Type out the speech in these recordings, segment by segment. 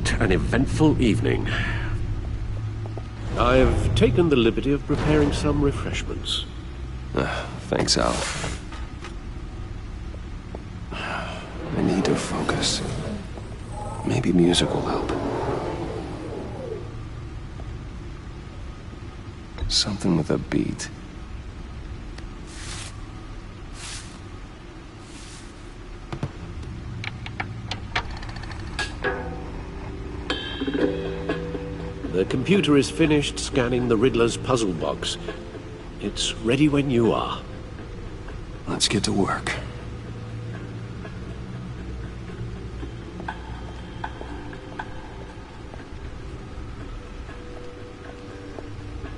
What an eventful evening. I've taken the liberty of preparing some refreshments. Thanks, Al. I need to focus. Maybe music will help. Something with a beat. The computer is finished scanning the Riddler's puzzle box. It's ready when you are. Let's get to work.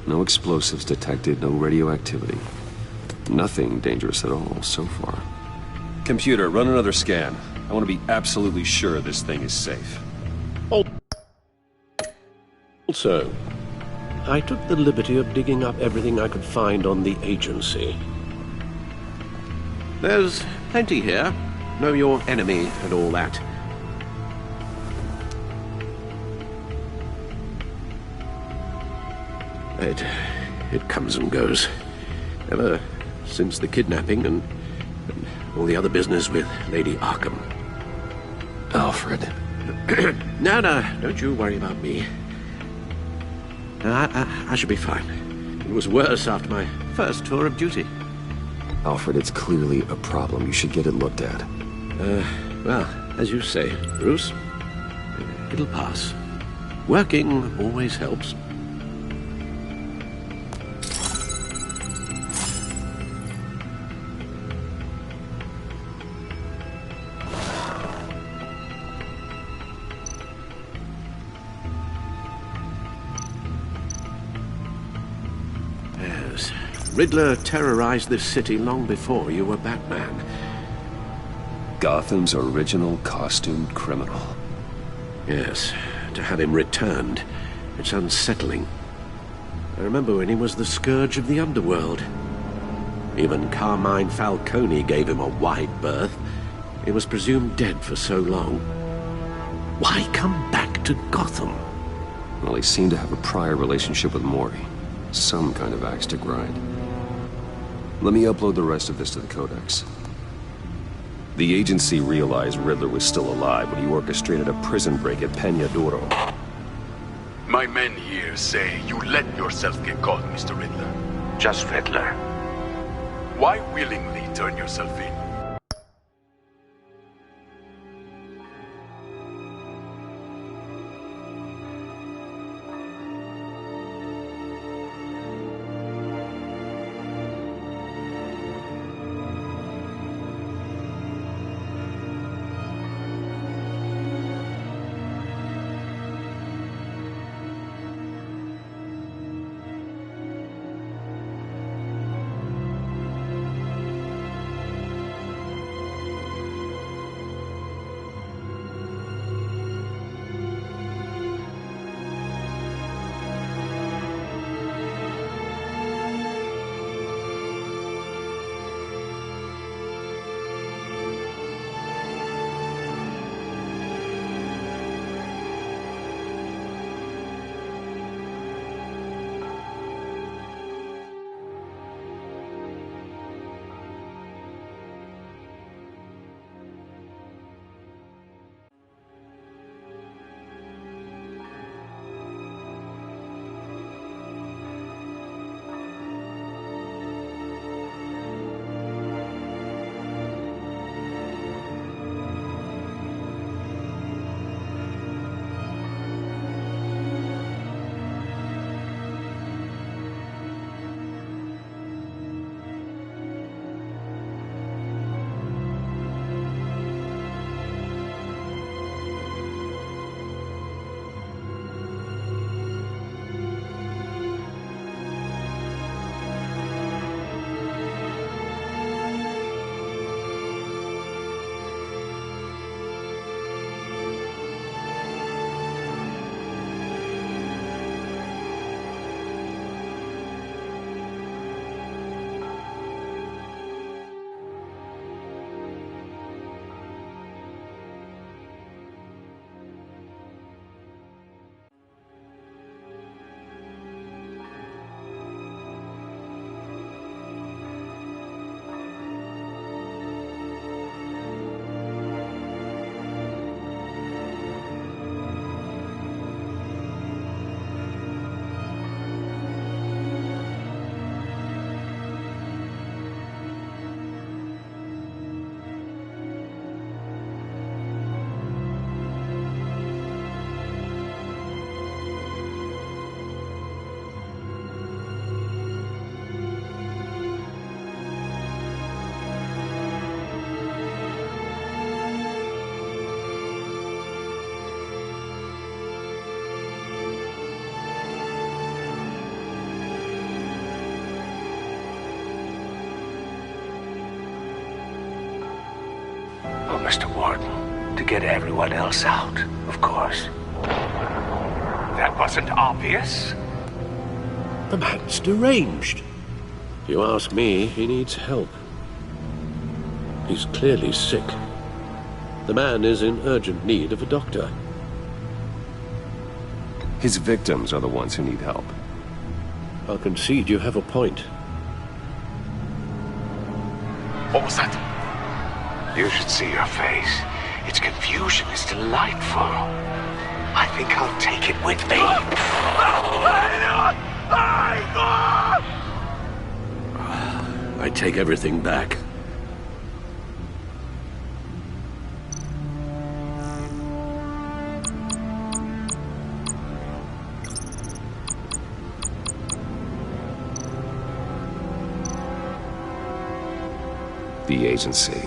No explosives detected, no radioactivity. Nothing dangerous at all so far. Computer, run another scan. I want to be absolutely sure this thing is safe. Also, I took the liberty of digging up everything I could find on the agency. There's plenty here. Know your enemy and all that. It comes and goes. Ever since the kidnapping and all the other business with Lady Arkham. Alfred. No, don't you worry about me. I should be fine. It was worse after my first tour of duty. Alfred, it's clearly a problem. You should get it looked at. Well, as you say, Bruce, it'll pass. Working always helps. Riddler terrorized this city long before you were Batman. Gotham's original costumed criminal. Yes, to have him returned, it's unsettling. I remember when he was the scourge of the underworld. Even Carmine Falcone gave him a wide berth. He was presumed dead for so long. Why come back to Gotham? Well, he seemed to have a prior relationship with Morty. Some kind of axe to grind. Let me upload the rest of this to the Codex. The agency realized Riddler was still alive when he orchestrated a prison break at Peña Duro. My men here say you let yourself get caught, Mr. Riddler. Just Riddler. Why willingly turn yourself in? Mr. Warden. To get everyone else out, of course. That wasn't obvious? The man's deranged. If you ask me, he needs help. He's clearly sick. The man is in urgent need of a doctor. His victims are the ones who need help. I'll concede you have a point. What was that? You should see your face. Its confusion is delightful. I think I'll take it with me. I take everything back. The agency.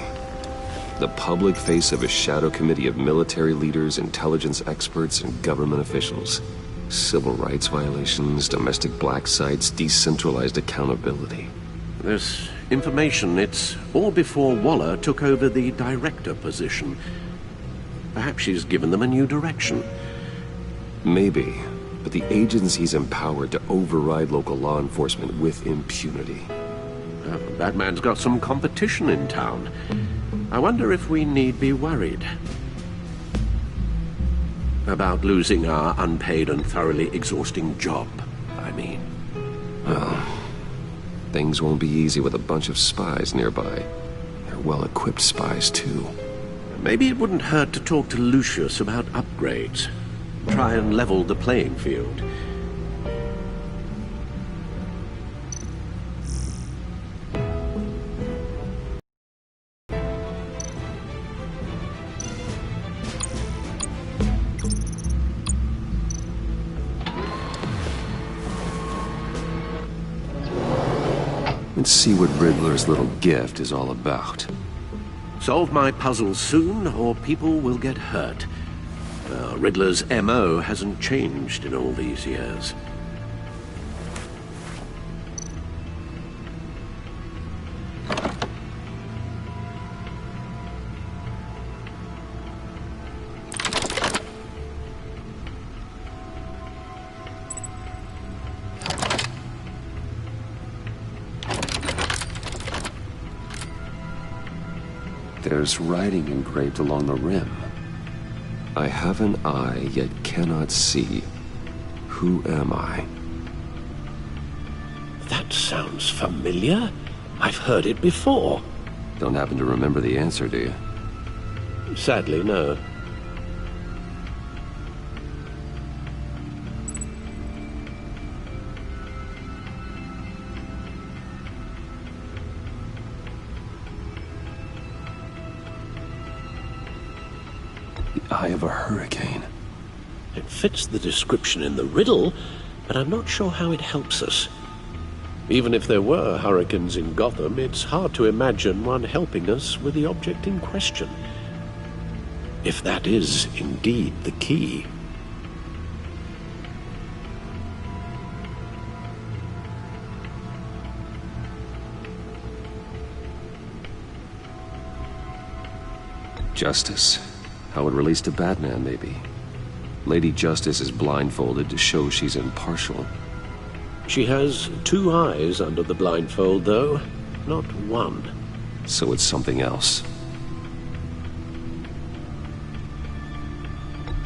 The public face of a shadow committee of military leaders, intelligence experts, and government officials. Civil rights violations, domestic black sites, decentralized accountability. This information, it's all before Waller took over the director position. Perhaps she's given them a new direction. Maybe, but the agency's empowered to override local law enforcement with impunity. Batman's got some competition in town. I wonder if we need be worried about losing our unpaid and thoroughly exhausting job, I mean. Well, things won't be easy with a bunch of spies nearby. They're well-equipped spies, too. Maybe it wouldn't hurt to talk to Lucius about upgrades. Try and level the playing field. Let's see what Riddler's little gift is all about. Solve my puzzle soon, or people will get hurt. Riddler's M.O. hasn't changed in all these years. There's writing engraved along the rim. I have an eye, yet cannot see. Who am I? That sounds familiar. I've heard it before. Don't happen to remember the answer, do you? Sadly, no. Eye of a hurricane. It fits the description in the riddle, but I'm not sure how it helps us. Even if there were hurricanes in Gotham, it's hard to imagine one helping us with the object in question. If that is indeed the key. Justice. How it relates to Batman, maybe. Lady Justice is blindfolded to show she's impartial. She has two eyes under the blindfold, though, not one. So it's something else.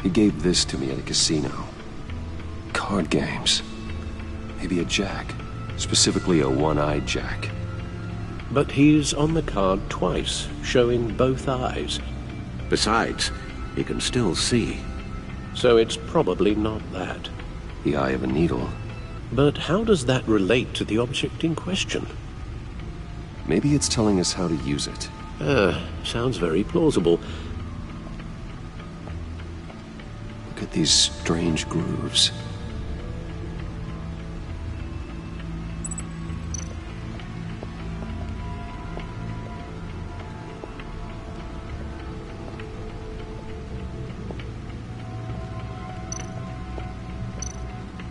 He gave this to me at a casino. Card games. Maybe a jack. Specifically a one-eyed jack. But he's on the card twice, showing both eyes. Besides, he can still see. So it's probably not that. The eye of a needle. But how does that relate to the object in question? Maybe it's telling us how to use it. Sounds very plausible. Look at these strange grooves.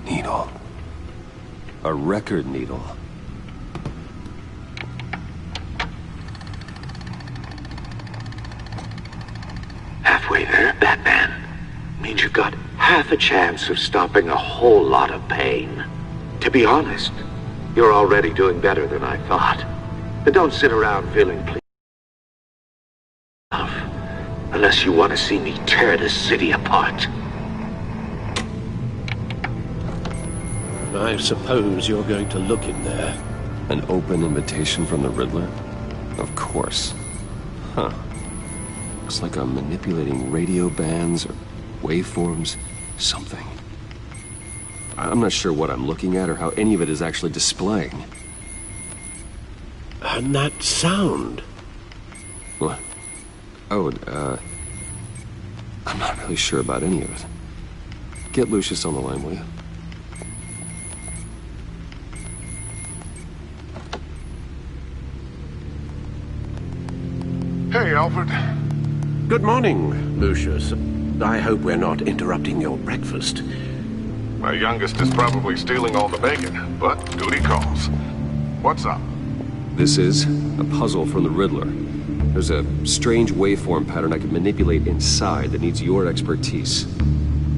Needle. A record needle. Batman, means you've got half a chance of stopping a whole lot of pain. To be honest, you're already doing better than I thought. But don't sit around feeling pleased enough, unless you want to see me tear this city apart. I suppose you're going to look in there. An open invitation from the Riddler? Of course. Huh. Looks like I'm manipulating radio bands or waveforms, something. I'm not sure what I'm looking at or how any of it is actually displaying. And that sound. What? Oh, I'm not really sure about any of it. Get Lucius on the line, will you? Hey, Alfred. Good morning, Lucius. I hope we're not interrupting your breakfast. My youngest is probably stealing all the bacon, but duty calls. What's up? This is a puzzle from the Riddler. There's a strange waveform pattern I can manipulate inside that needs your expertise.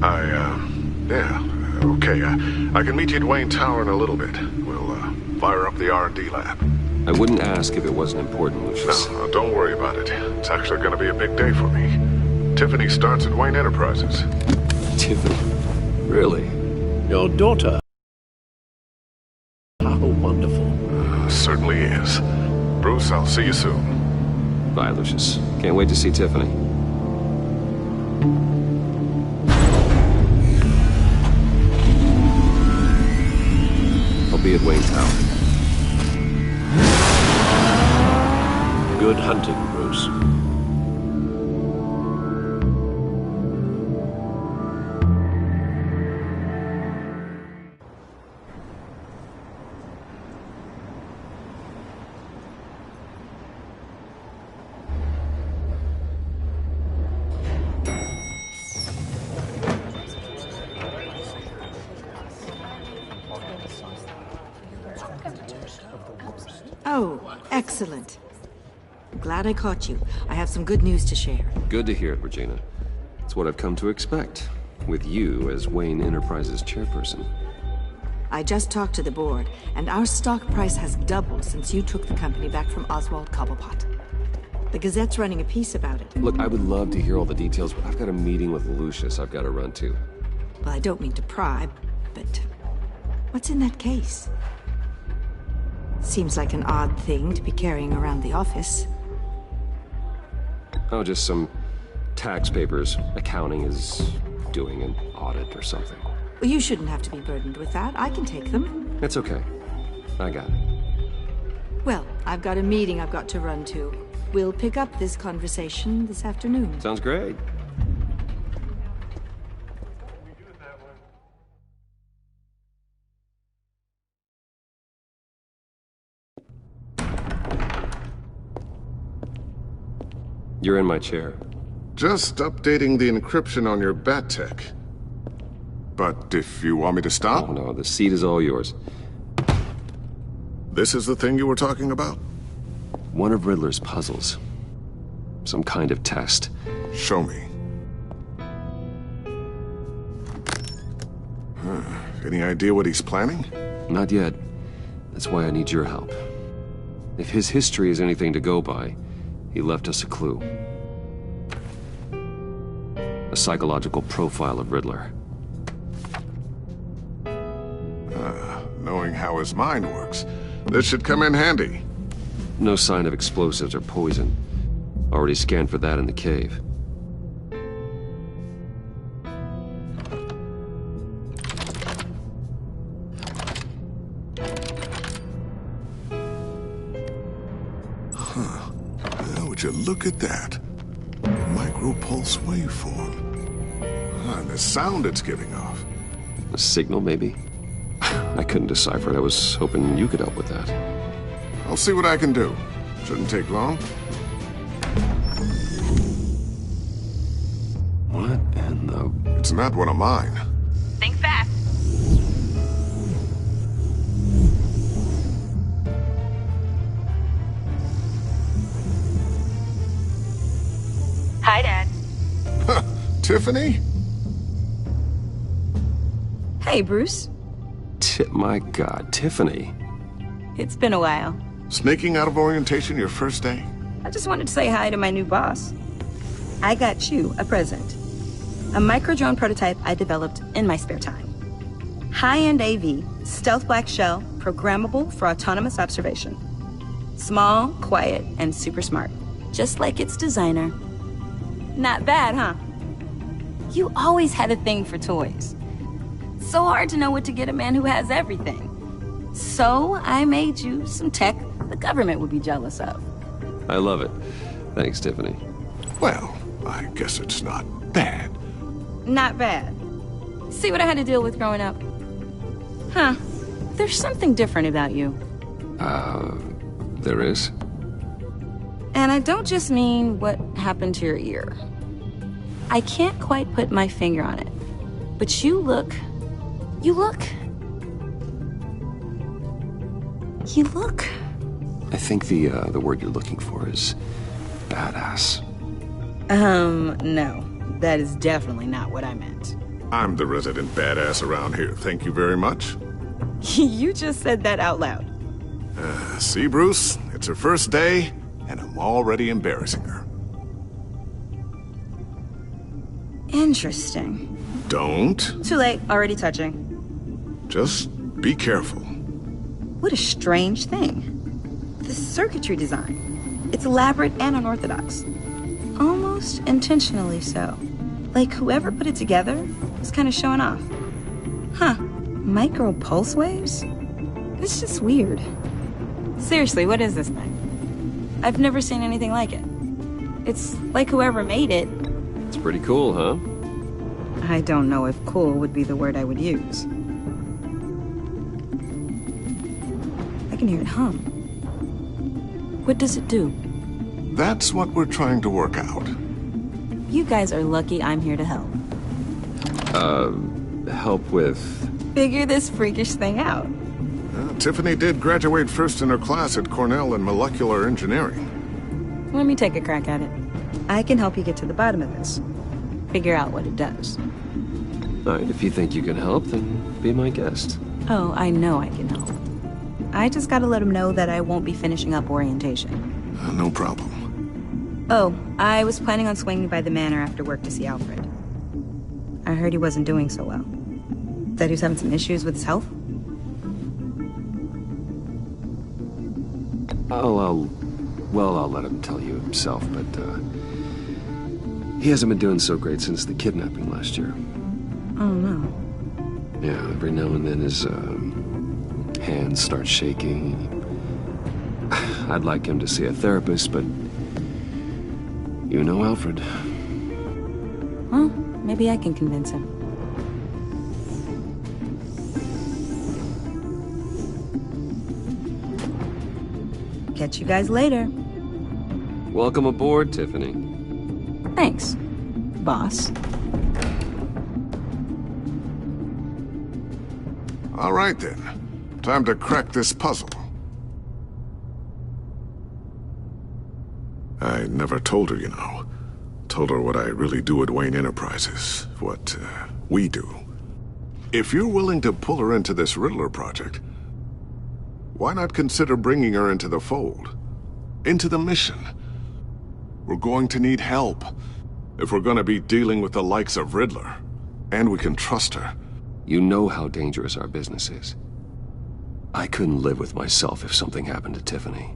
Yeah, okay. I can meet you at Wayne Tower in a little bit. We'll, fire up the R&D lab. I wouldn't ask if it wasn't important, Lucius. No, don't worry about it. It's actually gonna be a big day for me. Tiffany starts at Wayne Enterprises. Tiffany? Really? Your daughter. How wonderful. Certainly is. Bruce, I'll see you soon. Bye, Lucius. Can't wait to see Tiffany. I'll be at Wayne Tower. Good hunting, Bruce. Oh, excellent. I'm glad I caught you. I have some good news to share. Good to hear it, Regina. It's what I've come to expect, with you as Wayne Enterprises chairperson. I just talked to the board, and our stock price has doubled since you took the company back from Oswald Cobblepot. The Gazette's running a piece about it. Look, I would love to hear all the details, but I've got a meeting with Lucius I've got to run to. Well, I don't mean to pry, but what's in that case? Seems like an odd thing to be carrying around the office. Oh, just some tax papers. Accounting is doing an audit or something. Well, you shouldn't have to be burdened with that. I can take them. It's okay. I got it. Well, I've got a meeting I've got to run to. We'll pick up this conversation this afternoon. Sounds great. You're in my chair. Just updating the encryption on your Bat-Tech. But if you want me to stop, Oh no, the seat is all yours. this is the thing you were talking about? One of Riddler's puzzles. Some kind of test. Show me. Any idea what he's planning? Not yet. That's why I need your help. If his history is anything to go by, he left us a clue. A psychological profile of Riddler. Knowing how his mind works, this should come in handy. No sign of explosives or poison. Already scanned for that in the cave. Would you look at that? Micropulse waveform. And the sound it's giving off. A signal, maybe? I couldn't decipher it. I was hoping you could help with that. I'll see what I can do. Shouldn't take long. What in the... It's not one of mine. Think fast. Hi, Dad. Tiffany? Hey, Bruce. My God, Tiffany. It's been a while. Sneaking out of orientation your first day? I just wanted to say hi to my new boss. I got you a present. A micro-drone prototype I developed in my spare time. High-end AV, stealth black shell, programmable for autonomous observation. Small, quiet, and super smart. Just like its designer. Not bad, huh? You always had a thing for toys. So hard to know what to get a man who has everything. So I made you some tech the government would be jealous of. I love it. Thanks, Tiffany. Well, I guess it's not bad. Not bad. See what I had to deal with growing up? Huh. There's something different about you. There is? And I don't just mean what happened to your ear. I can't quite put my finger on it. But you look... I think the word you're looking for is badass. No. That is definitely not what I meant. I'm the resident badass around here. Thank you very much. You just said that out loud. See, Bruce? It's her first day, and I'm already embarrassing her. Interesting. Don't. Too late. Already touching. Just be careful. What a strange thing. The circuitry design. It's elaborate and unorthodox. Almost intentionally so. Like whoever put it together was kind of showing off. Huh. Micro pulse waves? It's just weird. Seriously, what is this thing? I've never seen anything like it. It's like whoever made it. It's pretty cool, huh? I don't know if cool would be the word I would use. I can hear it hum. What does it do? That's what we're trying to work out. You guys are lucky I'm here to help. Help with... Figure this freakish thing out. Tiffany did graduate first in her class at Cornell in molecular engineering. Let me take a crack at it. I can help you get to the bottom of this. Figure out what it does. All right, if you think you can help, then be my guest. Oh, I know I can help. I just gotta let him know that I won't be finishing up orientation. No problem. Oh, I was planning on swinging by the manor after work to see Alfred. I heard he wasn't doing so well. Said he was having some issues with his health? I'll let him tell you himself, but, he hasn't been doing so great since the kidnapping last year. Oh, no. Yeah, every now and then his, hands start shaking. I'd like him to see a therapist, but you know Alfred. Well, maybe I can convince him. Catch you guys later. Welcome aboard, Tiffany. Thanks, boss. All right, then. Time to crack this puzzle. I never told her, you know. Told her what I really do at Wayne Enterprises. What, we do. If you're willing to pull her into this Riddler project, why not consider bringing her into the fold? Into the mission? We're going to need help if we're going to be dealing with the likes of Riddler. And we can trust her. You know how dangerous our business is. I couldn't live with myself if something happened to Tiffany.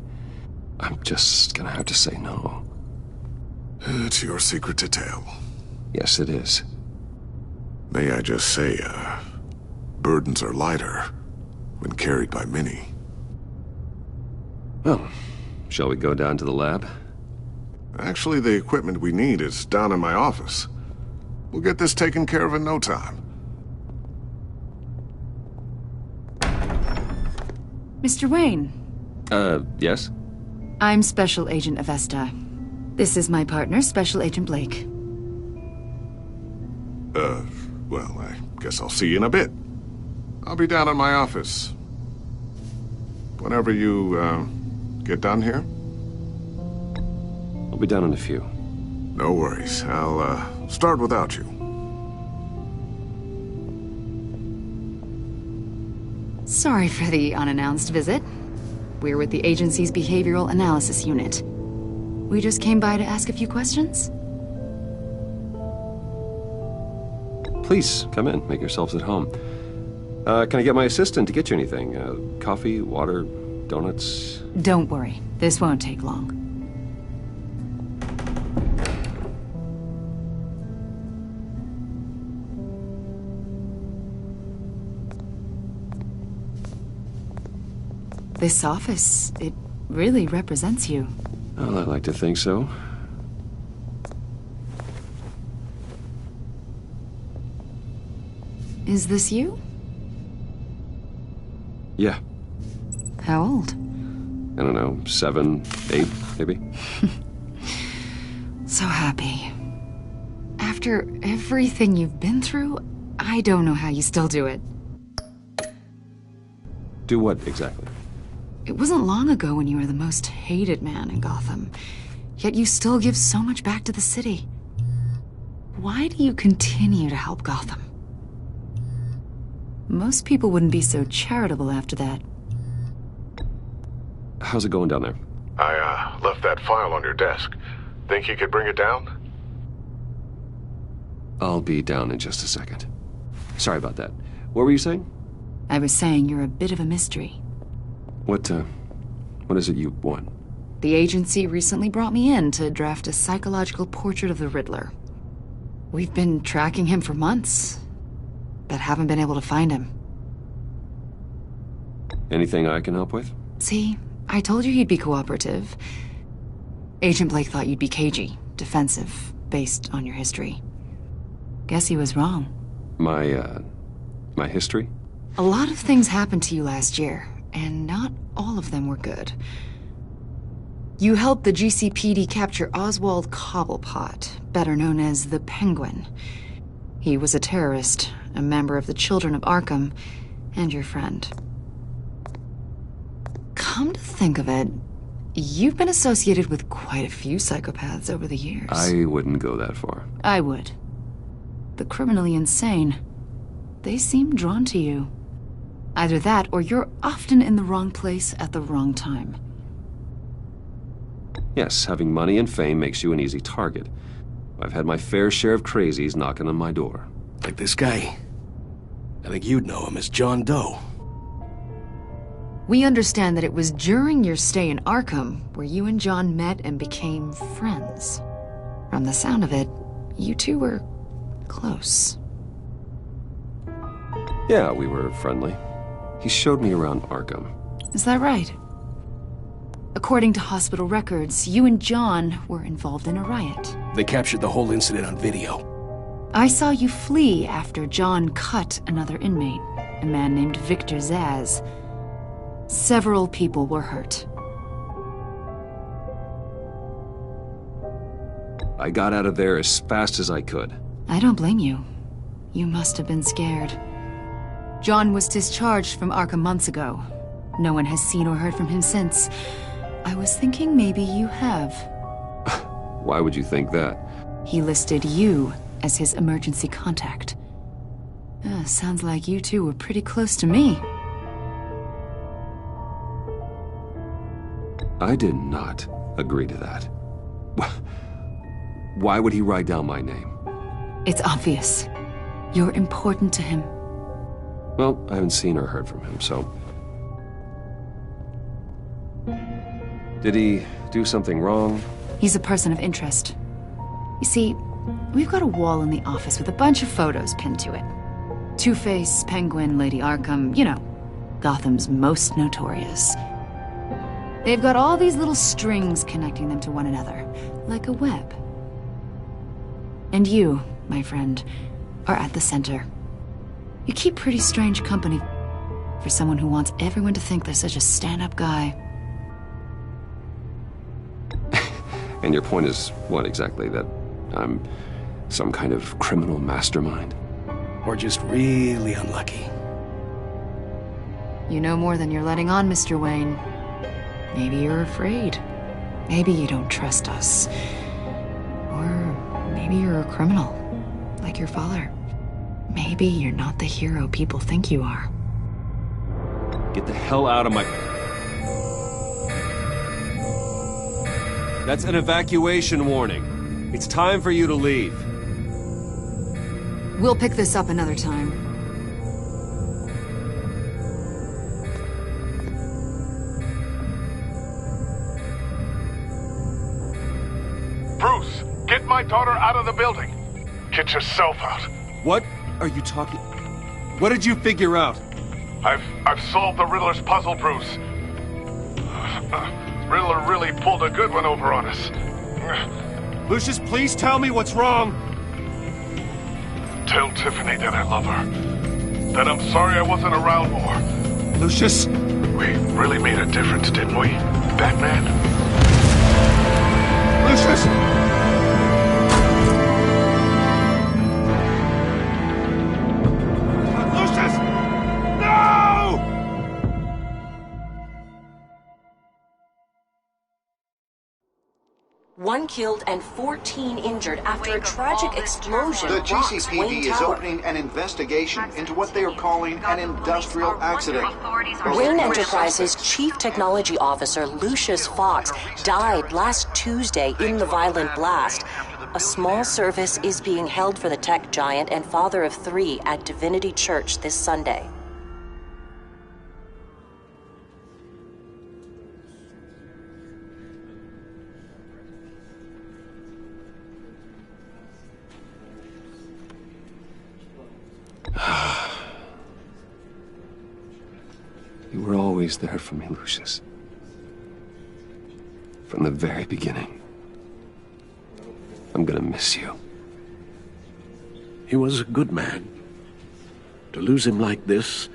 I'm just gonna have to say no. It's your secret to tell. Yes, it is. May I just say, burdens are lighter when carried by many. Well, shall we go down to the lab? Actually, the equipment we need is down in my office. We'll get this taken care of in no time. Mr. Wayne. Yes? I'm Special Agent Avesta. This is my partner, Special Agent Blake. Well, I guess I'll see you in a bit. I'll be down in my office. Whenever you, get done here? I'll be down in a few. No worries. I'll start without you. Sorry for the unannounced visit. We're with the agency's behavioral analysis unit. We just came by to ask a few questions. Please, come in. Make yourselves at home. Can I get my assistant to get you anything? Coffee, water, donuts? Don't worry. This won't take long. This office, it really represents you. Well, I like to think so. Is this you? Yeah. How old? I don't know, 7, 8, maybe? So happy. After everything you've been through, I don't know how you still do it. Do what, exactly? It wasn't long ago when you were the most hated man in Gotham, yet you still give so much back to the city. Why do you continue to help Gotham? Most people wouldn't be so charitable after that. How's it going down there? I, left that file on your desk. Think you could bring it down? I'll be down in just a second. Sorry about that. What were you saying? I was saying you're a bit of a mystery. What is it you want? The agency recently brought me in to draft a psychological portrait of the Riddler. We've been tracking him for months, but haven't been able to find him. Anything I can help with? See, I told you he'd be cooperative. Agent Blake thought you'd be cagey, defensive, based on your history. Guess he was wrong. My history? A lot of things happened to you last year, and not all of them were good. You helped the GCPD capture Oswald Cobblepot, better known as the Penguin. He was a terrorist, a member of the Children of Arkham, and your friend. Come to think of it, you've been associated with quite a few psychopaths over the years. I wouldn't go that far. I would. The criminally insane. They seem drawn to you. Either that, or you're often in the wrong place at the wrong time. Yes, having money and fame makes you an easy target. I've had my fair share of crazies knocking on my door. Like this guy. I think you'd know him as John Doe. We understand that it was during your stay in Arkham where you and John met and became friends. From the sound of it, you two were close. Yeah, we were friendly. He showed me around Arkham. Is that right? According to hospital records, you and John were involved in a riot. They captured the whole incident on video. I saw you flee after John cut another inmate, a man named Victor Zsasz. Several people were hurt. I got out of there as fast as I could. I don't blame you. You must have been scared. John was discharged from Arkham months ago. No one has seen or heard from him since. I was thinking maybe you have. Why would you think that? He listed you as his emergency contact. Sounds like you two were pretty close to me. I did not agree to that. Why would he write down my name? It's obvious. You're important to him. Well, I haven't seen or heard from him, so... Did he do something wrong? He's a person of interest. You see, we've got a wall in the office with a bunch of photos pinned to it. Two-Face, Penguin, Lady Arkham, you know, Gotham's most notorious. They've got all these little strings connecting them to one another, like a web. And you, my friend, are at the center. You keep pretty strange company for someone who wants everyone to think they're such a stand-up guy. And your point is what exactly? That I'm some kind of criminal mastermind? Or just really unlucky. You know more than you're letting on, Mr. Wayne. Maybe you're afraid. Maybe you don't trust us. Or Maybe you're a criminal, like your father. Maybe you're not the hero people think you are. Get the hell out of my... That's an evacuation warning. It's time for you to leave. We'll pick this up another time. Bruce, get my daughter out of the building. Get yourself out. What are you talking... What did you figure out? I've solved the Riddler's puzzle, Bruce. Riddler really pulled a good one over on us. Lucius, please tell me what's wrong. Tell Tiffany that I love her. That I'm sorry I wasn't around more. Lucius? We really made a difference, didn't we, Batman? Lucius! Lucius! No! One killed and 14 injured after a tragic explosion. The rocks GCPD Wayne is Tower. opening an investigation into what they are calling an industrial accident. Wayne Enterprises Chief Technology Officer Lucius Fox died last Tuesday in the violent blast. A small service is being held for the tech giant and father of 3 at Divinity Church this Sunday. You were always there for me, Lucius. From the very beginning. I'm gonna miss you. He was a good man. To lose him like this,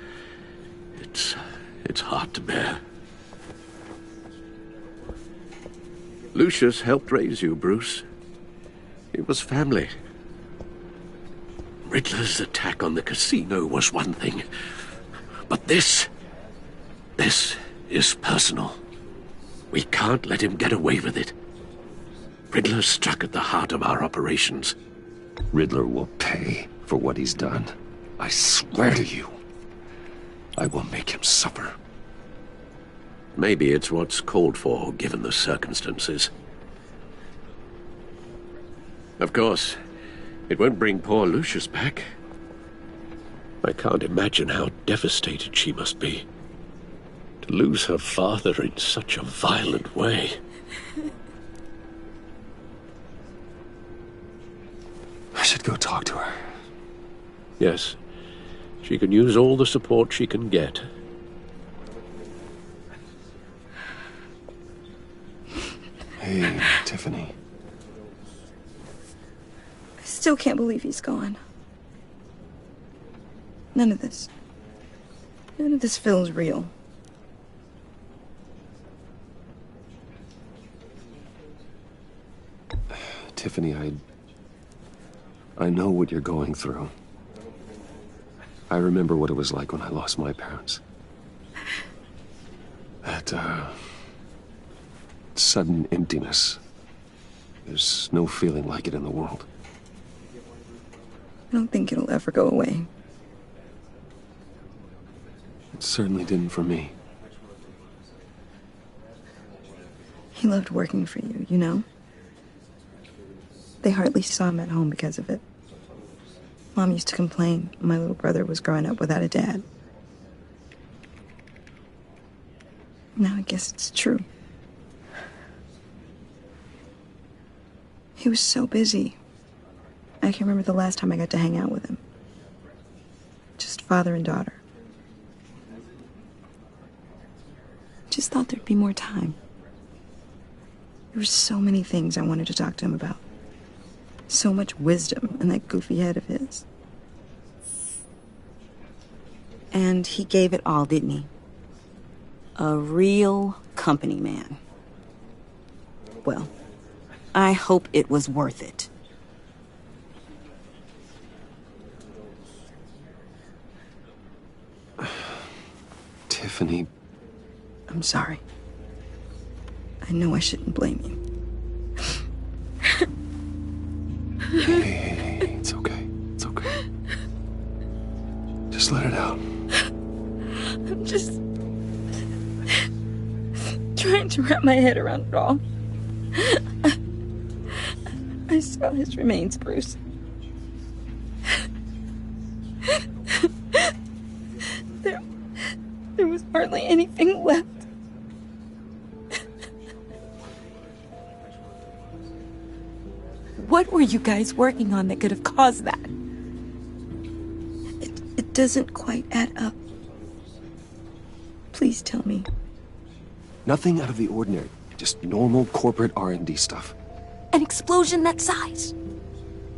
it's hard to bear. Lucius helped raise you, Bruce. It was family. Riddler's attack on the casino was one thing, but this is personal. We can't let him get away with it. Riddler struck at the heart of our operations. Riddler will pay for what he's done. I swear to you, I will make him suffer. Maybe it's what's called for, given the circumstances. Of course, it won't bring poor Lucius back. I can't imagine how devastated she must be. To lose her father in such a violent way. I should go talk to her. Yes, she can use all the support she can get. Hey, Tiffany. I still can't believe he's gone. None of this feels real. Tiffany, I know what you're going through. I remember what it was like when I lost my parents. That, sudden emptiness. There's no feeling like it in the world. I don't think it'll ever go away. It certainly didn't for me. He loved working for you, you know? They hardly saw him at home because of it. Mom used to complain my little brother was growing up without a dad. Now I guess it's true. He was so busy. I can't remember the last time I got to hang out with him. Just father and daughter. Just thought there'd be more time. There were so many things I wanted to talk to him about. So much wisdom in that goofy head of his. And he gave it all, didn't he? A real company man. Well, I hope it was worth it. Tiffany. I'm sorry. I know I shouldn't blame you. Hey, it's okay. It's okay. Just let it out. I'm just trying to wrap my head around it all. I saw his remains, Bruce. There was hardly anything left. What were you guys working on that could have caused that? It doesn't quite add up. Please tell me. Nothing out of the ordinary. Just normal corporate R&D stuff. An explosion that size?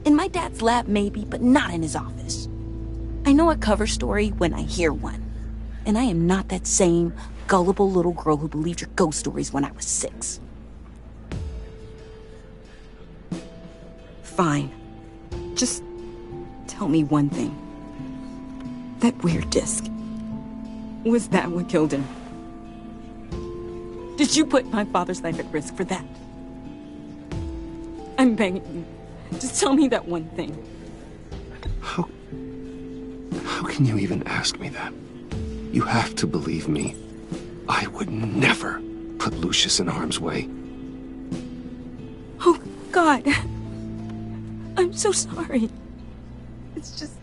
In my dad's lab, maybe, but not in his office. I know a cover story when I hear one. And I am not that same gullible little girl who believed your ghost stories when I was 6. Fine. Just tell me one thing. That weird disc. Was that what killed him? Did you put my father's life at risk for that? I'm begging you. Just tell me that one thing. How can you even ask me that? You have to believe me. I would never put Lucius in harm's way. Oh, God. I'm so sorry. It's just...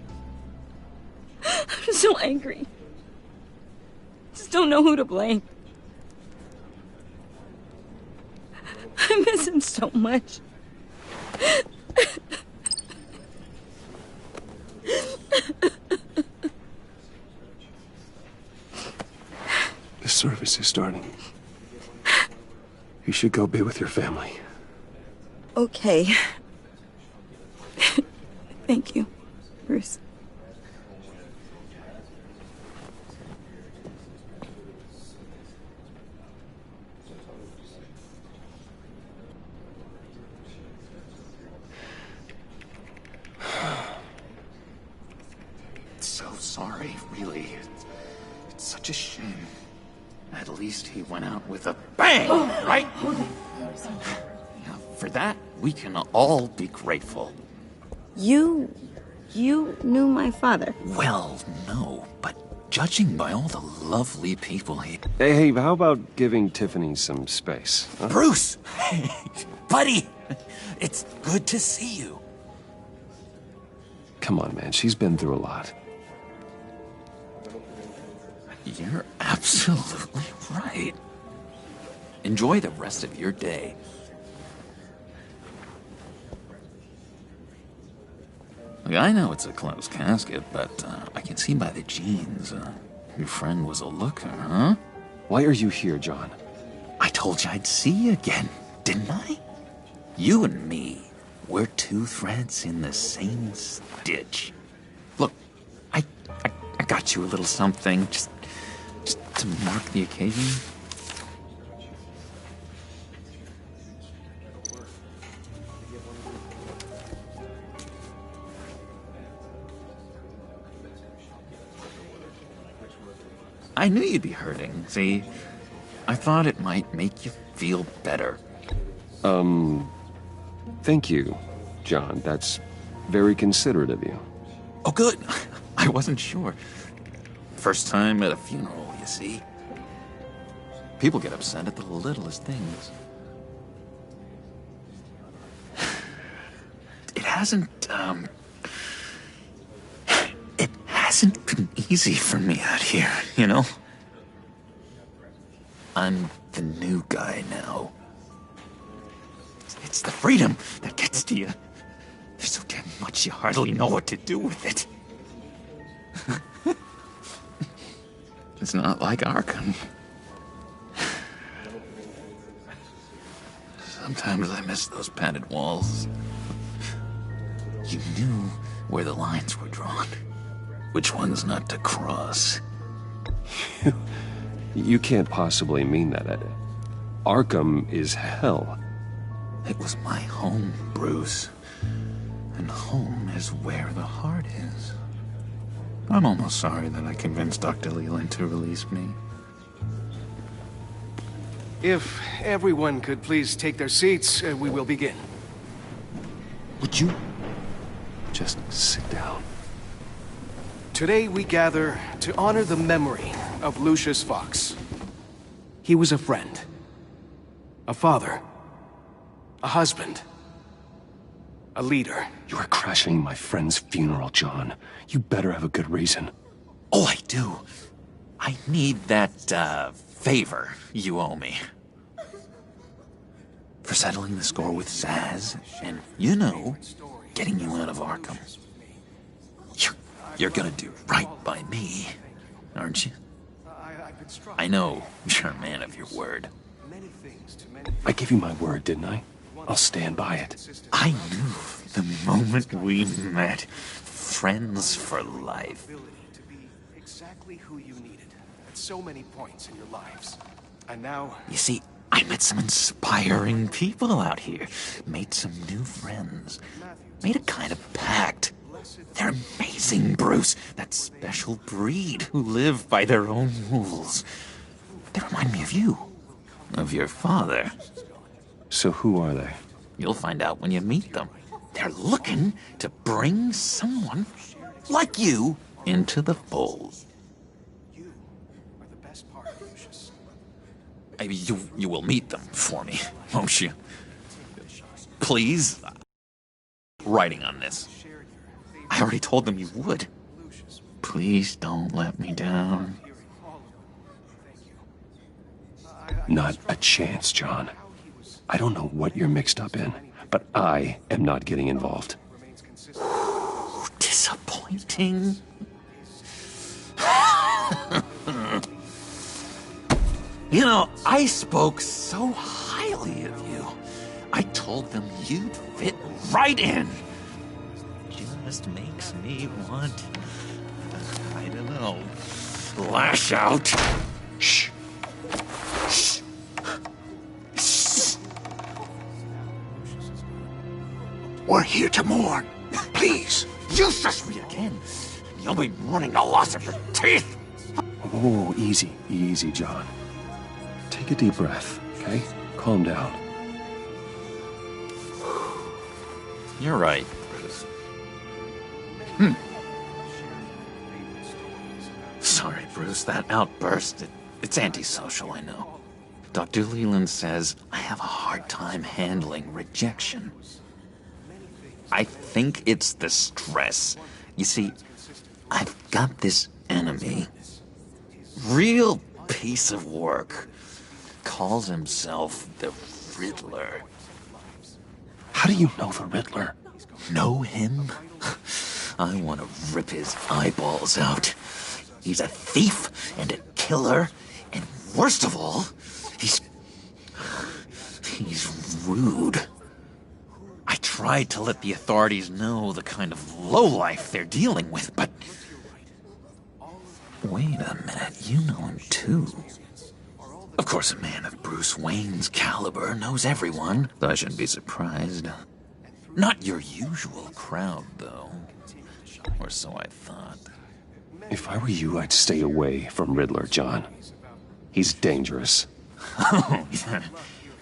I'm so angry. Just don't know who to blame. I miss him so much. The service is starting. You should go be with your family. Okay. Thank you, Bruce. So sorry, really. It's such a shame. At least he went out with a bang, right? Yeah, for that, we can all be grateful. You knew my father? Well, no, but judging by all the lovely people he... Hey, how about giving Tiffany some space? Huh? Bruce! Buddy! It's good to see you. Come on, man. She's been through a lot. You're absolutely right. Enjoy the rest of your day. Look, I know it's a closed casket, but I can see by the jeans, your friend was a looker, huh? Why are you here, John? I told you I'd see you again, didn't I? You and me, we're two threads in the same stitch. Look, I got you a little something, just to mark the occasion. I knew you'd be hurting, see? I thought it might make you feel better. Thank you, John. That's very considerate of you. Oh, good. I wasn't sure. First time at a funeral, you see? People get upset at the littlest things. It hasn't been easy for me out here, you know? I'm the new guy now. It's the freedom that gets to you. There's so damn much you hardly know what to do with it. It's not like Arkham. Sometimes I miss those padded walls. You knew where the lines were drawn. Which ones not to cross. You can't possibly mean that. Arkham is hell. It was my home, Bruce. And home is where the heart is. I'm almost sorry that I convinced Dr. Leland to release me. If everyone could please take their seats, we will begin. Would you Just sit down. Today we gather to honor the memory of Lucius Fox. He was a friend, a father, a husband, a leader. You are crashing my friend's funeral, John. You better have a good reason. Oh, I do. I need that, favor you owe me. For settling the score with Zsasz, and, you know, getting you out of Arkham. You're gonna do right by me, aren't you? I know you're a man of your word. I gave you my word, didn't I? I'll stand by it. I knew the moment we met. Friends for life. To be exactly who you needed at so many points in your lives. And now... You see, I met some inspiring people out here. Made some new friends. Made a kind of pact. They're amazing, Bruce. That special breed who live by their own rules. They remind me of you. Of your father. So who are they? You'll find out when you meet them. They're looking to bring someone like you into the fold. You are the best part, Lucius. You will meet them for me, won't you? Please? Writing on this. I already told them you would. Please don't let me down. Not a chance, John. I don't know what you're mixed up in, but I am not getting involved. Disappointing. You know, I spoke so highly of you. I told them you'd fit right in. Just makes me want, I don't know, lash out. Shh. Shh. Shh. We're here to mourn. Please. You shush me again. You'll be mourning the loss of your teeth. Oh, easy, easy, John. Take a deep breath, okay? Calm down. You're right, Bruce. Sorry, Bruce, that outburst, it's antisocial, I know. Dr. Leland says I have a hard time handling rejection. I think it's the stress. You see, I've got this enemy. Real piece of work. Calls himself the Riddler. How do you know the Riddler? Know him? I want to rip his eyeballs out. He's a thief and a killer, and worst of all, he's rude. I tried to let the authorities know the kind of lowlife they're dealing with, but... Wait a minute, you know him too. Of course, a man of Bruce Wayne's caliber knows everyone, so I shouldn't be surprised. Not your usual crowd, though. Or so I thought. If I were you, I'd stay away from Riddler, John. He's dangerous. Oh, yeah.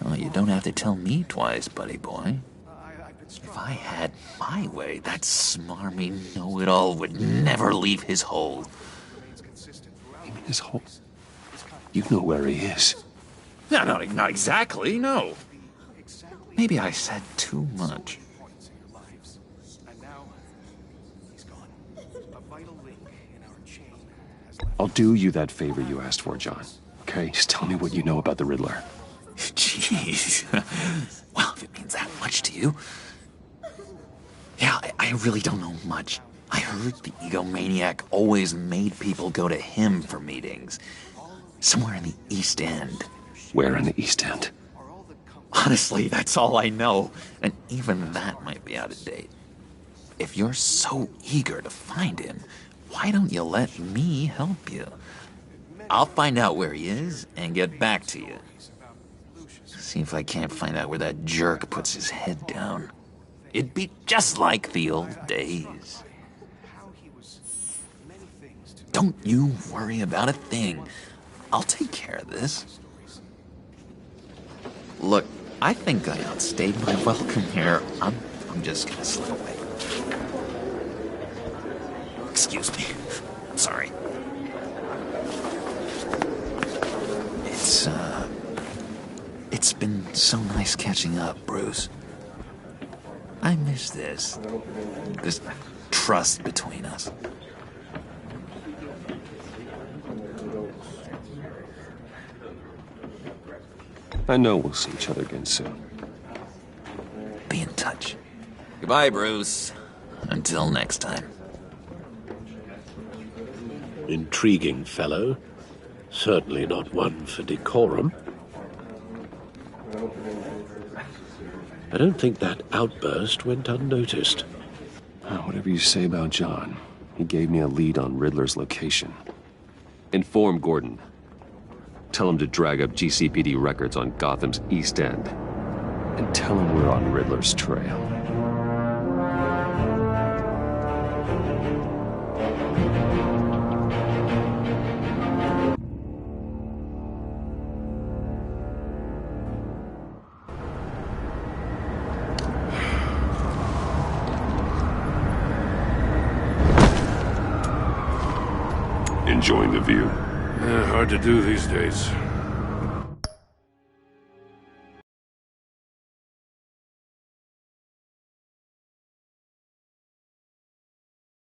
Well, you don't have to tell me twice, buddy boy. If I had my way, that smarmy know-it-all would never leave his hole. You mean his hole? You know where he is. No, not exactly, no. Maybe I said too much. I'll do you that favor you asked for, John. Okay? Just tell me what you know about the Riddler. Jeez. Well, if it means that much to you. Yeah, I really don't know much. I heard the egomaniac always made people go to him for meetings. Somewhere in the East End. Where in the East End? Honestly, that's all I know. And even that might be out of date. If you're so eager to find him, why don't you let me help you? I'll find out where he is and get back to you. See if I can't find out where that jerk puts his head down. It'd be just like the old days. Don't you worry about a thing. I'll take care of this. Look, I think I outstayed my welcome here. I'm just gonna slip away. Excuse me. I'm sorry. It's been so nice catching up, Bruce. I miss this. This trust between us. I know we'll see each other again soon. Be in touch. Goodbye, Bruce. Until next time. Intriguing fellow. Certainly not one for decorum. I don't think that outburst went unnoticed. Whatever you say about John, he gave me a lead on Riddler's location. Inform Gordon. Tell him to drag up GCPD records on Gotham's East End. And tell him we're on Riddler's trail. Enjoying the view? Hard to do these days.